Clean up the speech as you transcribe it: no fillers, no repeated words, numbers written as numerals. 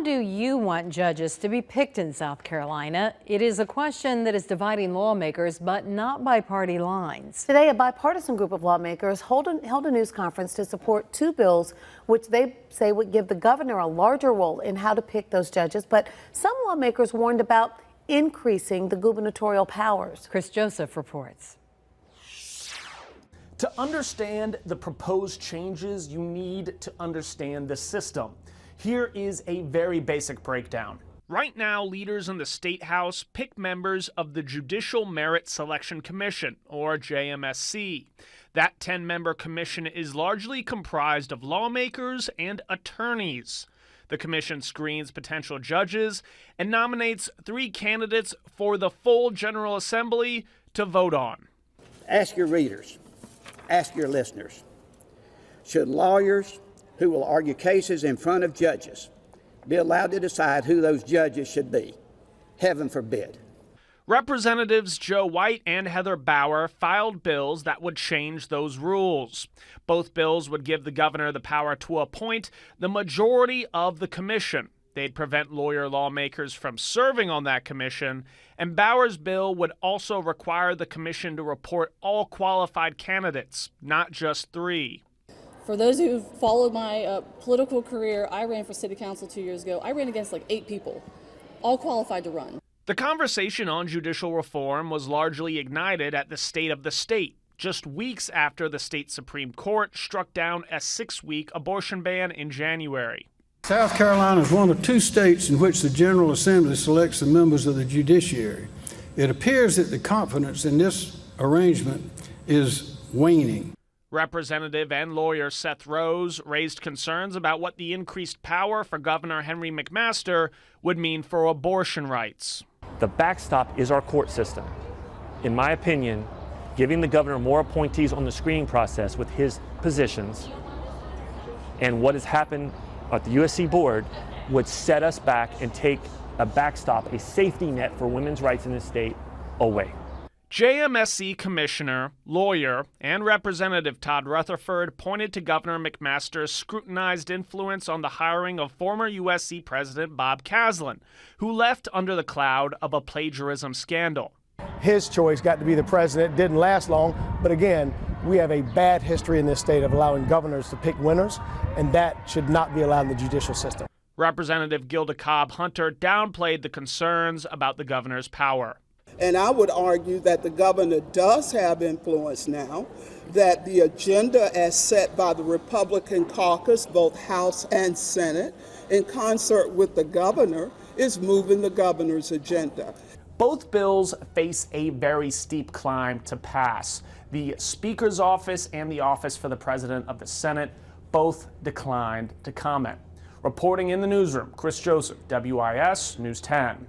do you want judges to be picked in South Carolina? It is a question that is dividing lawmakers, but not by party lines. Today, a bipartisan group of lawmakers held a news conference to support two bills which they say would give the governor a larger role in how to pick those judges. But some lawmakers warned about increasing the gubernatorial powers. Chris Joseph reports. To understand the proposed changes, you need to understand the system. Here is a very basic breakdown. Right now, leaders in the State House pick members of the Judicial Merit Selection Commission, or JMSC. That 10-member commission is largely comprised of lawmakers and attorneys. The commission screens potential judges and nominates 3 candidates for the full General Assembly to vote on. Ask your readers, ask your listeners, should lawyers who will argue cases in front of judges be allowed to decide who those judges should be? Heaven forbid. Representatives Joe White and Heather Bauer filed bills that would change those rules. Both bills would give the governor the power to appoint the majority of the commission. They'd prevent lawmakers from serving on that commission, and Bauer's bill would also require the commission to report all qualified candidates, not just 3. For those who've followed my political career, I ran for city council 2 years ago. I ran against like 8 people, all qualified to run. The conversation on judicial reform was largely ignited at the State of the State, just weeks after the state Supreme Court struck down a 6-week abortion ban in January. South Carolina is one of 2 states in which the General Assembly selects the members of the judiciary. It appears that the confidence in this arrangement is waning. Representative and lawyer Seth Rose raised concerns about what the increased power for Governor Henry McMaster would mean for abortion rights. The backstop is our court system. In my opinion, giving the governor more appointees on the screening process with his positions and what has happened at the USC board would set us back and take a backstop, a safety net for women's rights in this state away. JMSC Commissioner, lawyer, and Representative Todd Rutherford pointed to Governor McMaster's scrutinized influence on the hiring of former USC President Bob Caslen, who left under the cloud of a plagiarism scandal. His choice got to be the president. Didn't last long, but again, we have a bad history in this state of allowing governors to pick winners, and that should not be allowed in the judicial system. Representative Gilda Cobb Hunter downplayed the concerns about the governor's power. And I would argue that the governor does have influence now, that the agenda as set by the Republican caucus, both House and Senate, in concert with the governor, is moving the governor's agenda. Both bills face a very steep climb to pass. The Speaker's office and the Office for the President of the Senate both declined to comment. Reporting in the newsroom, Chris Joseph, WIS News 10.